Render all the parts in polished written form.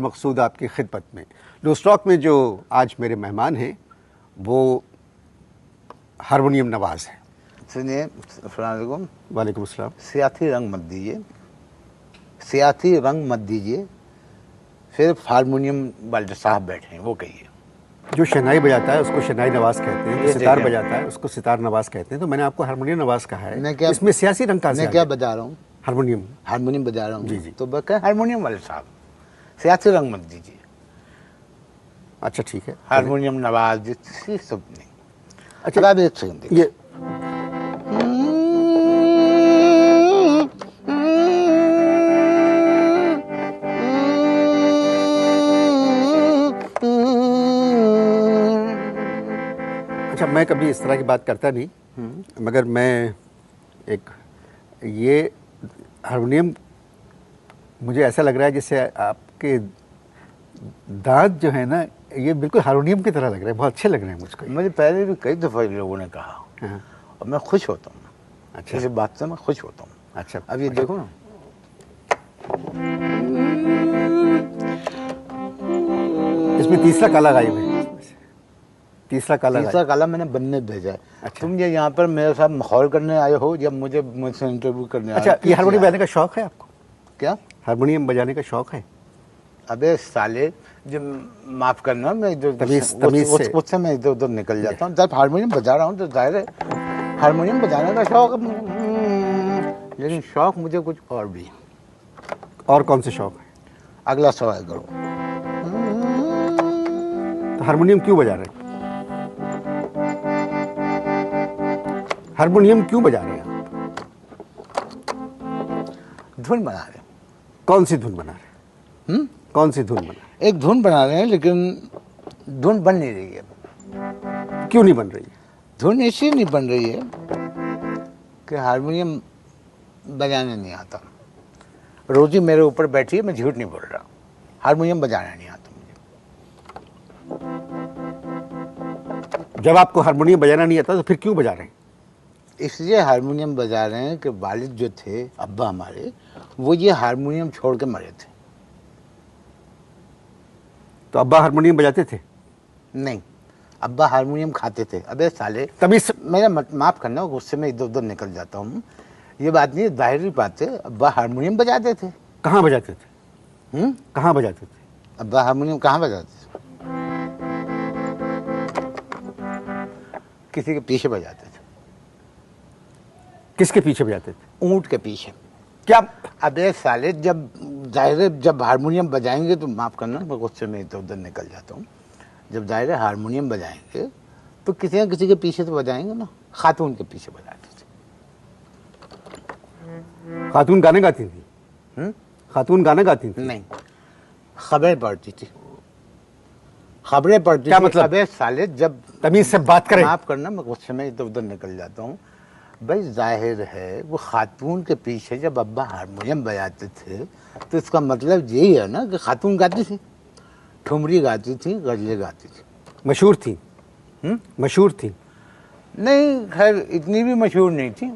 मकसूद आपकी खिदमत में। लूस्टॉक में जो आज मेरे मेहमान हैं वो हारमोनियम नवाज़ हैं। सुनिए, अस्सलाम वालेकुम। वालेकुम अस्सलाम। सियासी रंग मत दीजिए, सियासी रंग मत दीजिए। सिर्फ हारमोनियम वाले साहब बैठे हैं, वो कहिए। जो शहनाई बजाता है उसको शहनाई नवाज़ कहते हैं, ये जो सितार देखें। बजाता है उसको सितार नवाज़ कहते हैं। तो मैंने आपको हारमोनियम नवाज़ कहा है, मैं क्या- इसमें सियासी रंग कहाँ से मैं आ क्या गया? बजा रहा हूँ? हारमोनियम। हारमोनियम बजा रहा हूँ। जी, जी। तो बका हारमोनियम वाले साहब, सियासी रंग मत दीजिए। अच्छा ठीक है। हारमोनियम नवाज ये सब नहीं। अच्छा, अब आप एक सेकंड देखिए। ये अच्छा, मैं कभी इस तरह की बात करता नहीं, मगर मैं एक ये हारमोनियम मुझे ऐसा लग रहा है जैसे आपके दांत जो है ना ये बिल्कुल हारमोनियम की तरह लग रहे हैं, बहुत अच्छे लग रहे हैं मुझको। मुझे पहले भी कई दफ़ा लोगों ने कहा हाँ। और मैं खुश होता हूँ। अच्छा। इस बात से मैं खुश होता हूँ। अच्छा, अब ये देखो ना, इसमें तीसरा काला गायब है, तीसरा काला तीसरा गायब। काला मैंने बनने भेजा है। अच्छा। तुम ये यहाँ पर मेरे साथ माहौल करने आए हो या मुझसे इंटरव्यू करने आए हो? अच्छा, ये किस हारमोनियम लिए बजाने का शौक है आपको? आए? क्या? हारमोनियम बजाने का शौक है? अबे साले, जब माफ करना, मैं इधर तमीज से। उससे मैं इधर उधर निकल जाता हूँ। जब हारमोनियम बजा रहा हूँ तो जाहिर है हारमोनियम बजाने का शौक, लेकिन शौक मुझे कुछ और भी। और कौन से शौक है? अगला सवाल करो। तो हारमोनियम क्यों बजा रहे हैं? हारमोनियम क्यों बजा रहे हैं आप? धुन बना रहे हैं। कौन सी धुन बना रहे हैं? कौन सी धुन बना रहे हैं? एक धुन बना रहे हैं, लेकिन धुन बन नहीं रही है। क्यों नहीं बन रही है? धुन इसलिए नहीं बन रही है कि हारमोनियम बजाने नहीं आता। रोजी मेरे ऊपर बैठी है, मैं झूठ नहीं बोल रहा। हारमोनियम बजाना नहीं आता मुझे। जब आपको हारमोनियम बजाना नहीं आता तो फिर क्यों बजा रहे हैं? इसलिए हारमोनियम बजा रहे हैं कि वालिद जो थे, अब्बा हमारे, वो ये हारमोनियम छोड़ के मरे थे। तो अब्बा हारमोनियम बजाते थे? नहीं, अब्बा हारमोनियम खाते थे। अबे साले, तभी मेरा माफ करना, गुस्से में इधर उधर निकल जाता हूँ। ये बात नहीं, जाहिर बात है, अब्बा हारमोनियम बजाते थे। कहाँ बजाते थे? कहाँ बजाते थे? अब्बा हारमोनियम कहाँ बजाते थे? किसी के पीछे बजाते थे। किसके पीछे बजाते थे? ऊंट के पीछे। क्या? अबे साले, जब जाहिर है जब हारमोनियम बजाएंगे तो माफ करना, मैं गुस्से में इधर उधर निकल जाता हूँ। जब जाहिर है हारमोनियम बजाएंगे तो किसी न किसी के पीछे तो बजाएंगे ना। खातून के पीछे बजाते थे। खातून गाने गाती थी? खातून गाना गाती थी? नहीं, खबरें पढ़ती थी। खबरें पढ़ती क्या थी। मतलब? अबे साले, जब तमीज से बात करें। माफ करना, मैं गुस्से में इधर उधर निकल जाता हूँ। भाई जाहिर है वो खातून के पीछे जब अब्बा हारमोनियम बजाते थे तो इसका मतलब यही है ना कि खातून गाती थी, ठुमरी गाती थी, गजलें गाती थी। मशहूर थी? मशहूर थी? नहीं, खैर इतनी भी मशहूर नहीं थी।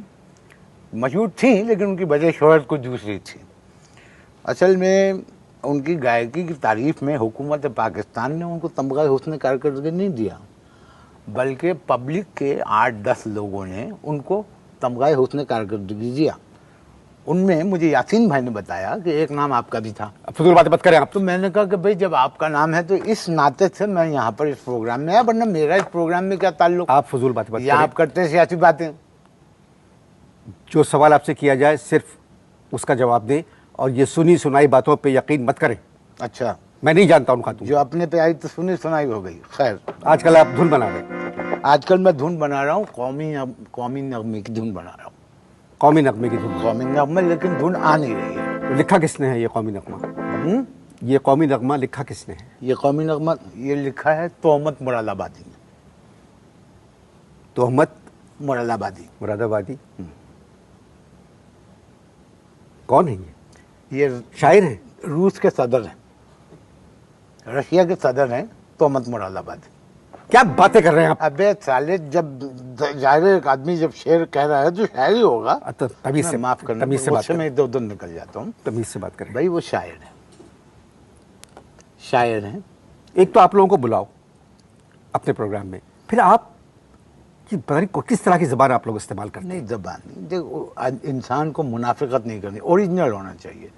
मशहूर थी, लेकिन उनकी वजह शोहरत कुछ दूसरी थी। असल में उनकी गायकी की तारीफ में हुकूमत पाकिस्तान ने उनको तमगा हुस्न कारकर्दगी नहीं दिया, बल्कि पब्लिक के 8-10 लोगों ने उनको तमगा हुस्न कारकर्दगी दिया। उनमें मुझे यासीन भाई ने बताया कि एक नाम आपका भी था। फजूल बातें मत करें आप। तो मैंने कहा कि भाई जब आपका नाम है तो इस नाते से मैं यहाँ पर इस प्रोग्राम में आया, वरना मेरा इस प्रोग्राम में क्या ताल्लुक। आप फजूल बातें मत या करें। आप करते हैं सियासी बातें। जो सवाल आपसे किया जाए सिर्फ उसका जवाब दें और ये सुनी सुनाई बातों पे यकीन मत करें। अच्छा, मैं नहीं जानता उन खातून। जो अपने पे आई तो सुनी सुनाई हो गई। खैर, आजकल आप धुन बना रहे हैं। आजकल मैं धुन बना रहा हूँ, कौमी नगमे की धुन बना रहा हूँ। कौमी नगमे की धुन? कौमी नगमे, लेकिन धुन आ नहीं रही है। तो लिखा किसने है ये कौमी नगमा? ये कौमी नगमा लिखा किसने है? ये कौमी नगमा ये लिखा है तोहमत मुरादाबादी ने। तोहमत मुरादाबादी। मुरादाबादी? कौन है ये शायर है? रूस के सदर हैं, रशिया के सदर हैं, तोहमत मुरादाबादी। क्या बातें कर रहे हैं आप? अबे साले, जब जाहिर है एक आदमी जब शेर कह रहा है तो शायर ही होगा। तो तमीज से माफ करना, तमीज से बात उससे मैं करें। इधर उधर निकल जाता हूँ। तमीज से बात करें। भाई वो शायर है। शायर हैं। एक तो आप लोगों को बुलाओ अपने प्रोग्राम में, फिर आप कि पता नहीं किस तरह की ज़बान आप लोग इस्तेमाल करते हैं। नहीं, जबान नहीं, देखो इंसान को मुनाफिकत नहीं करनी, ओरिजिनल होना चाहिए।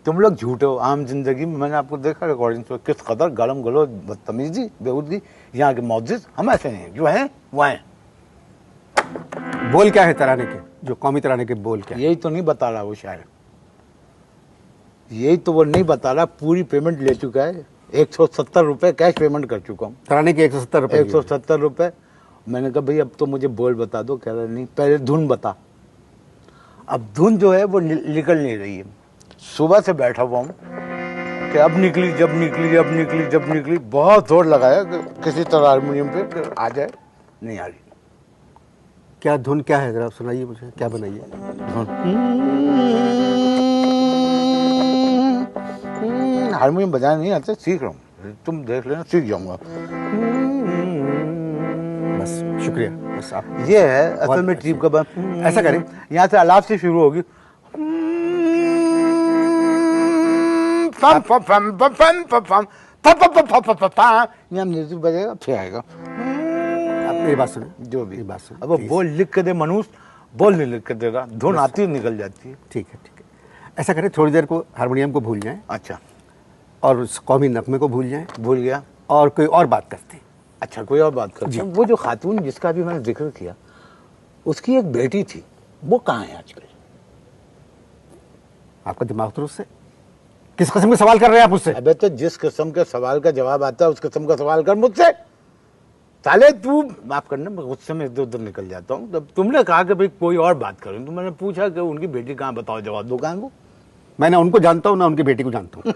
तुम लोग झूठे हो। आम जिंदगी में मैंने आपको देखा रिकॉर्डिंग पे किस कदर गलम गलो बदतमीजी बेहूदगी यहाँ के मौजिद, हम ऐसे नहीं, जो हैं वो हैं। बोल क्या है तराने के, जो कौमी तराने के बोल क्या है? यही तो नहीं बता रहा वो शायर, यही तो वो नहीं बता रहा। पूरी पेमेंट ले चुका है, 170 रुपये कैश पेमेंट कर चुका हूँ। तराने के 170 रुपये। 170 रुपये। मैंने कहा भाई अब तो मुझे बोल बता दो। कह रहा नहीं, पहले धुन बता। अब धुन जो है वो निकल नहीं रही है। सुबह से बैठा हुआ हूँ कि अब निकली, जब निकली, अब निकली, जब निकली। बहुत जोर लगाया कि किसी तरह हारमोनियम पे कि आ जाए, नहीं आ रही। क्या धुन क्या है, जरा सुनाइए मुझे, क्या बनाइए धुन? हारमोनियम बजाना नहीं आता, सीख रहा हूँ, तुम देख लेना, सीख जाऊंगा। बस शुक्रिया, बस आप ये है असल में ट्रीप का बस। ऐसा करें, यहाँ से अलाप से शुरू होगी। यहाँ म्यूजिक बजेगा, फिर आएगा। आप मेरी बात सुने, जो भी बात सुने। अब वो बोल लिख के दे मनुष्य, बोल नहीं लिख के दे रहा, धुन आती है निकल जाती है। ठीक है, ठीक है। ऐसा करें, थोड़ी देर को हारमोनियम को भूल जाएं अच्छा, और उस कौमी नगमे को भूल जाएं भूल गया। और कोई और बात करते हैं। अच्छा, कोई और बात करते हैं। वो जो खातून जिसका भी मैंने जिक्र किया, उसकी एक बेटी थी, वो कहाँ है आजकल? आपका दिमाग दुरुस्त है? किस किस्म के सवाल कर रहे हैं आप मुझसे? अबे तो जिस किस्म के सवाल का जवाब आता है उस किस्म का सवाल कर मुझसे। साले तू माफ करना, मैं गुस्से में इधर उधर निकल जाता हूँ। जब तुमने कहा कि भाई कोई और बात करें, तो मैंने पूछा कि उनकी बेटी कहाँ, बताओ, जवाब दो कहाँ को। मैं ना उनको जानता हूँ ना उनकी बेटी को जानता हूँ।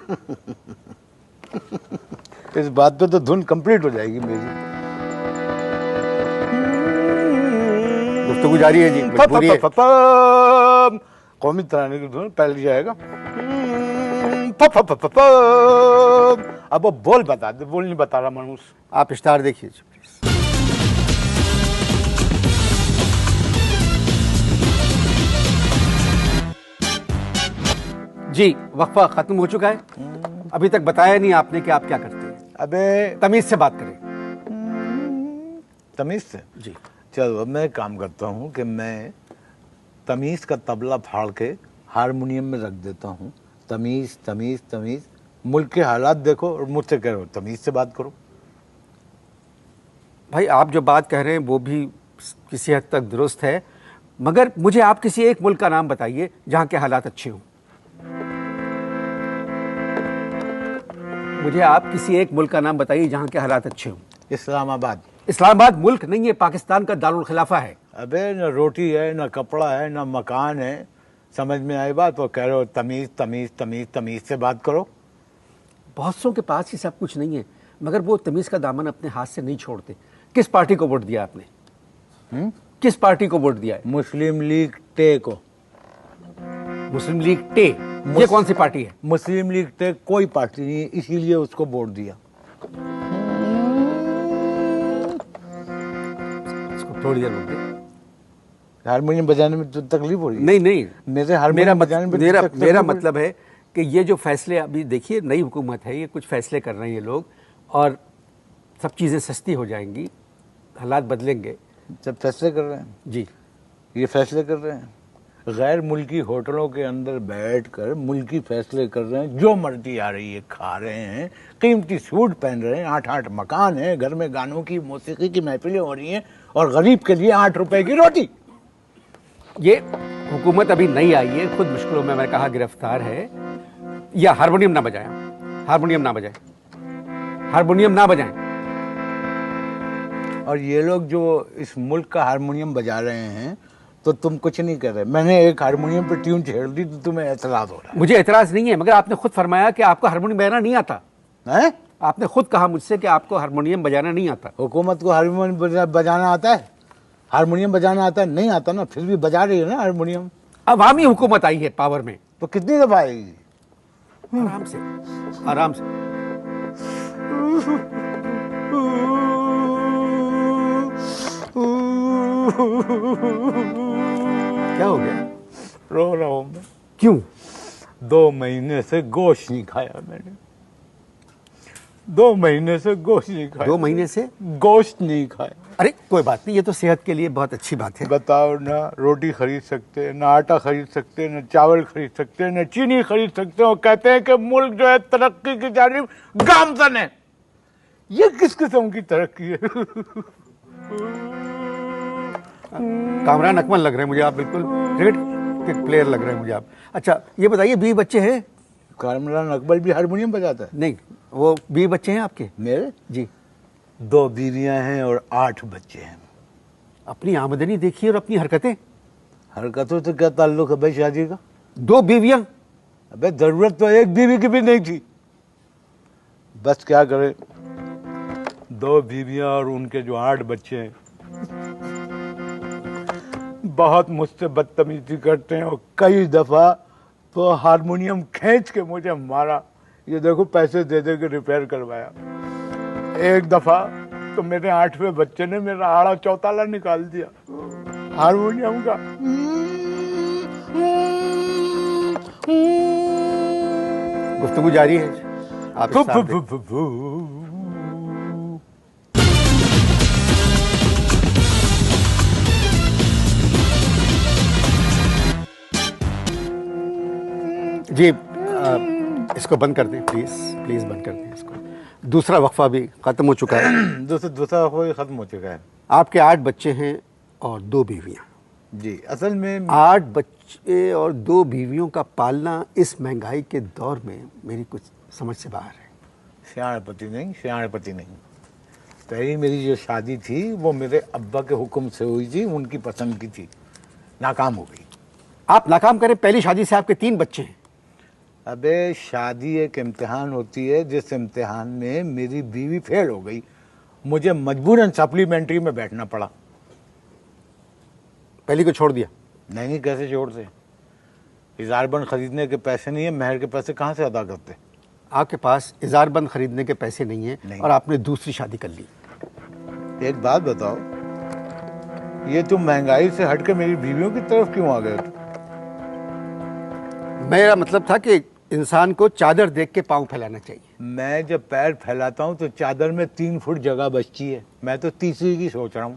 इस बात पे तो धुन कंप्लीट हो जाएगी मेरी। गुफ्तगू जारी है जी, मजबूरी है। कौमी तराने की धुन पहले जाएगा। अब वो बोल बता दे, बोल नहीं बता रहा मनुष्य। आप स्टार देखिए प्लीज। जी, वक्फा खत्म हो चुका है। अभी तक बताया नहीं आपने कि आप क्या करते हैं। अबे तमीज से बात करें। तमीज से? जी। चलो, अब मैं काम करता हूँ कि मैं तमीज का तबला फाड़ के हारमोनियम में रख देता हूँ। तमीज तमीज तमीज, मुल्क के हालात देखो और मुझसे कह रहे हो तमीज से बात करो। भाई आप जो बात कह रहे हैं वो भी किसी हद तक दुरुस्त है, मगर मुझे आप किसी एक मुल्क का नाम बताइए जहाँ के हालात अच्छे हों। मुझे आप किसी एक मुल्क का नाम बताइए जहाँ के हालात अच्छे हों। इस्लामाबाद। इस्लामाबाद मुल्क नहीं है, पाकिस्तान का दारुल खिलाफा है। अबे न रोटी है, न कपड़ा है, न मकान है। समझ में आई बात? और कह रहे हो तमीज तमीज तमीज तमीज से बात करो। बहुत सौ के पास ही सब कुछ नहीं है, मगर वो तमीज का दामन अपने हाथ से नहीं छोड़ते। किस पार्टी को वोट दिया आपने? किस पार्टी को वोट दिया है? मुस्लिम लीग टे को। मुस्लिम लीग टे, ये कौन सी पार्टी है? मुस्लिम लीग टे कोई पार्टी नहीं है, इसीलिए उसको वोट दिया। इसको थोड़ी देर बोलते। हारमोनियम बजाने में तो तकलीफ हो रही है? नहीं नहीं, मेरे हारमोनियम बजाने में मेरा मतलब है कि ये जो फैसले अभी देखिए, नई हुकूमत है, ये कुछ फैसले कर रहे हैं ये लोग, और सब चीज़ें सस्ती हो जाएंगी, हालात बदलेंगे। जब फैसले कर रहे हैं जी, ये फैसले कर रहे हैं, गैर मुल्की होटलों के अंदर बैठकर मुल्की फैसले कर रहे हैं। जो मर्जी आ रही है खा रहे हैं, कीमती सूट पहन रहे हैं, 8-8 मकान है, घर में गानों की मौसीकी की महफिलें हो रही हैं, और गरीब के लिए 8 रुपए की रोटी। ये हुकूमत अभी नहीं आई है, खुद मुश्किलों में, मैंने कहा, गिरफ्तार है। या हारमोनियम ना बजाएं, हारमोनियम ना बजाएं, हारमोनियम ना बजाएं। और ये लोग जो इस मुल्क का हारमोनियम बजा रहे हैं तो तुम कुछ नहीं कर रहे। मैंने एक हारमोनियम पे ट्यून छेड़ दी तो तुम्हें एतराज हो रहा है। मुझे एतराज नहीं है, मगर आपने खुद फरमाया कि आपको हारमोनियम बजाना नहीं आता है? आपने खुद कहा मुझसे कि आपको हारमोनियम बजाना नहीं आता। हुकूमत को हारमोनियम बजाना आता है? हारमोनियम बजाना आता है? नहीं आता ना, फिर भी बजा रही है ना हारमोनियम। अवामी हुकूमत आई है पावर में, तो कितनी दफा आएगी? आराम से, आराम से। क्या हो गया? रो रहा हूं मैं। क्यों? 2 महीने से गोश्त नहीं खाया मैंने। 2 महीने से गोश्त नहीं खाया। 2 महीने से गोश्त नहीं खाए। अरे कोई बात नहीं, ये तो सेहत के लिए बहुत अच्छी बात है। बताओ ना, रोटी खरीद सकते हैं, ना आटा खरीद सकते हैं, ना चावल खरीद सकते हैं, ना चीनी खरीद सकते हैं, और कहते हैं कि मुल्क जो है तरक्की की जानिब गामजन है। ये किस किस्म की तरक्की है? कामरान अकमल लग रहे हैं मुझे आप, बिल्कुल क्रिकेट के प्लेयर लग रहे हैं मुझे आप। अच्छा ये बताइए, 20 बच्चे हैं? कामरान अकबर भी हारमोनियम बजाता है। नहीं, वो 20 बच्चे हैं आपके? मेरे जी। 2 बीवियां हैं और 8 बच्चे हैं। अपनी आमदनी देखिए और अपनी हरकतें। हरकतों से क्या ताल्लुक है भाई शादी का? 2 बीवियां? अबे जरूरत तो एक बीवी की भी नहीं थी। बस क्या करे, 2 बीवियां और उनके जो 8 बच्चे हैं बहुत मुझसे बदतमीजी करते हैं, और कई दफा तो हारमोनियम खींच के मुझे मारा। ये देखो पैसे दे दे के रिपेयर करवाया। एक दफा तो मेरे 8वें बच्चे ने मेरा आड़ा चौताला निकाल दिया हारमोनियम का। गुफ्तगू जारी है आप इस साथ दें। जी इसको बंद कर दें प्लीज, प्लीज बंद कर दें इसको। दूसरा वक्फा भी खत्म हो चुका है। दूसरा वक्फा खत्म हो चुका है। आपके 8 बच्चे हैं और 2 बीवियां। जी, असल में 8 बच्चे और 2 बीवियों का पालना इस महंगाई के दौर में मेरी कुछ समझ से बाहर है। सियाणपति नहीं। पहली मेरी जो शादी थी वो मेरे अब्बा के हुक्म से हुई थी, उनकी पसंद की थी, नाकाम हो गई। आप नाकाम करें, पहली शादी से आपके 3 बच्चे हैं। अबे शादी एक इम्तिहान होती है, जिस इम्तिहान में मेरी बीवी फेल हो गई, मुझे मजबूरन सप्लीमेंट्री में बैठना पड़ा। पहली को छोड़ दिया? नहीं, कैसे छोड़ दे? इजारबंद खरीदने के पैसे नहीं है, महर के पैसे कहाँ से अदा करते? आपके पास इजारबंद खरीदने के पैसे नहीं है नहीं। और आपने दूसरी शादी कर ली। एक बात बताओ, ये तुम महंगाई से हटके मेरी बीवियों की तरफ क्यों आ गए? मेरा मतलब था कि इंसान को चादर देख के पांव फैलाना चाहिए। मैं जब पैर फैलाता हूं तो चादर में 3 फुट जगह बचती है। मैं तो तीसरी की सोच रहा हूं।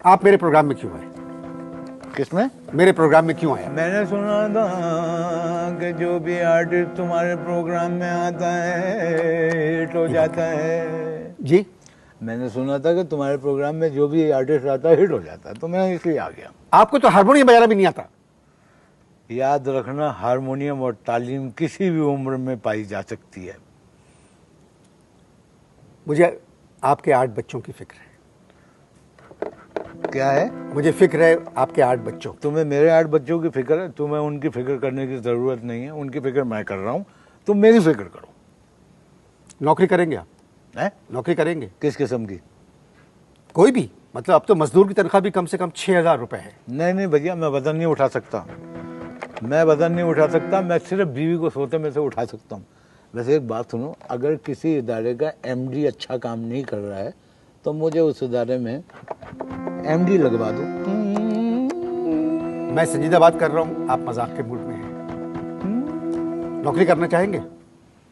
आप मेरे प्रोग्राम में क्यों आए? किसमें? मेरे प्रोग्राम में क्यों आया? मैंने सुना था कि जो भी आर्टिस्ट तुम्हारे प्रोग्राम में आता है हिट हो जाता है। जी, मैंने सुना था कि तुम्हारे प्रोग्राम में जो भी आर्टिस्ट आता है हिट हो जाता है, तो मैं इसलिए आ गया। आपको तो हारमोनियम बजाना भी नहीं आता। याद रखना, हारमोनियम और तालीम किसी भी उम्र में पाई जा सकती है। मुझे आपके 8 बच्चों की फिक्र है। क्या है? मुझे फिक्र है आपके 8 बच्चों। तुम्हें मेरे 8 बच्चों की फिक्र है? तुम्हें उनकी फिक्र करने की जरूरत नहीं है, उनकी फिक्र मैं कर रहा हूँ, तुम मेरी फिक्र करो। नौकरी करेंगे आप? है? नौकरी करेंगे? किस किस्म की? कोई भी, मतलब अब तो मजदूर की तनख्वाह भी कम से कम 6,000 रुपए है। नहीं भैया, मैं वजन नहीं उठा सकता। मैं सिर्फ बीवी को सोते में से उठा सकता हूँ। वैसे एक बात सुनो, अगर किसी इदारे का एमडी अच्छा काम नहीं कर रहा है तो मुझे उस इदारे में एमडी लगवा दो। मैं संजीदा बात कर रहा हूँ, आप मजाक के मूड में हैं। नौकरी करना चाहेंगे?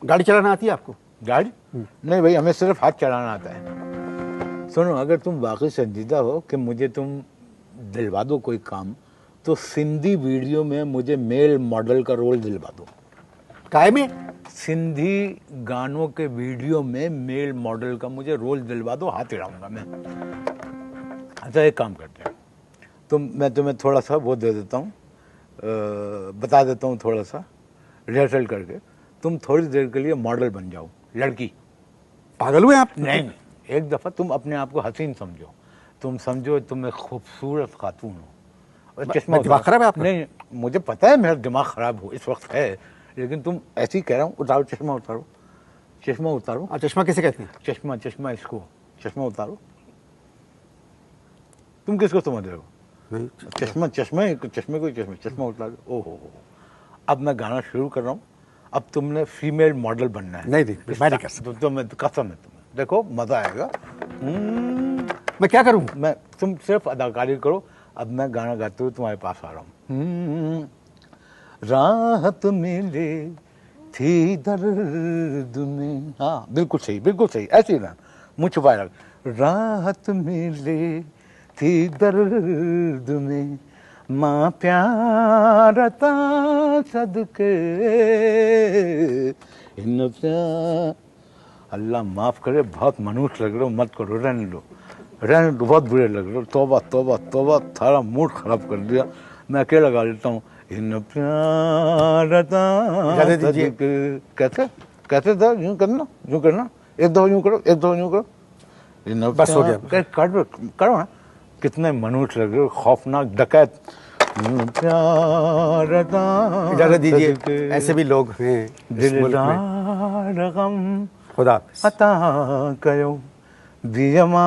गाड़ी चलाना आती है आपको? गाड़ी? नहीं भाई, हमें सिर्फ हाथ चलाना आता है। सुनो, अगर तुम वाकई संजीदा हो कि मुझे तुम दिलवा दो कोई काम, तो सिंधी वीडियो में मुझे मेल मॉडल का रोल दिलवा दो। काय में? सिंधी गानों के वीडियो में मेल मॉडल का मुझे रोल दिलवा दो, हाथ हिलाऊंगा मैं। अच्छा, एक काम करते हैं, मैं तुम्हें थोड़ा सा वो दे देता हूँ, बता देता हूँ थोड़ा सा रिहर्सल करके। तुम थोड़ी देर के लिए मॉडल बन जाओ, लड़की। पागल हुए आप? नहीं, एक दफ़ा तुम अपने आप को हसीन समझो। तुम समझो तुम एक खूबसूरत खातून हो। चश्मा दिमाग खराब है आपका? नहीं, मुझे पता है मेरा दिमाग खराब हो इस वक्त है, लेकिन तुम ऐसे ही कह रहा हूँ। उतारो चश्मा, उतारो चश्मा, उतारो। चश्मा किसे कहते हैं? चश्मा इसको, चश्मा उतारो। तुम किसको समझ रहे हो? चश्मा उतारो। ओहो, अब मैं गाना शुरू कर रहा हूँ। अब तुमने फीमेल मॉडल बनना है। नहीं, मैं नहीं कर सकता। तो मैं कसम है तुम्हें, देखो मजा आएगा। मैं क्या करूँ? तुम सिर्फ अदाकारी करो। अब मैं गाना गाते हुए तुम्हारे पास आ रहा हूँ। राहत मिले थी दर्द में। हाँ बिल्कुल सही, ऐसे ही ना मुँह छुपाए रख। राहत मिले थी दर्द में, माँ प्यार था सदके इन प्यार। अल्लाह माफ़ करे, बहुत मनुष्य लग रहे हो, मत करो, रहने दो, बहुत बुरे लग रहे हो। तौबा तौबा तौबा, थारा मूड खराब कर दिया। मैं अकेला गा लेता हूँ, इन प्यार था सदके। कैसे था, यूँ करना, एक दो यूँ करो, इन बस हो गया। करो ना। कितने मनुष्य लग रहे हो, खौफनाक डकैत। प्यार था इजाज़त दीजिए, सदके, ऐसे भी लोग हैं इस मुल्क में। दिलदार गम खुदा हाफ़िज़। अता कयो दियमा।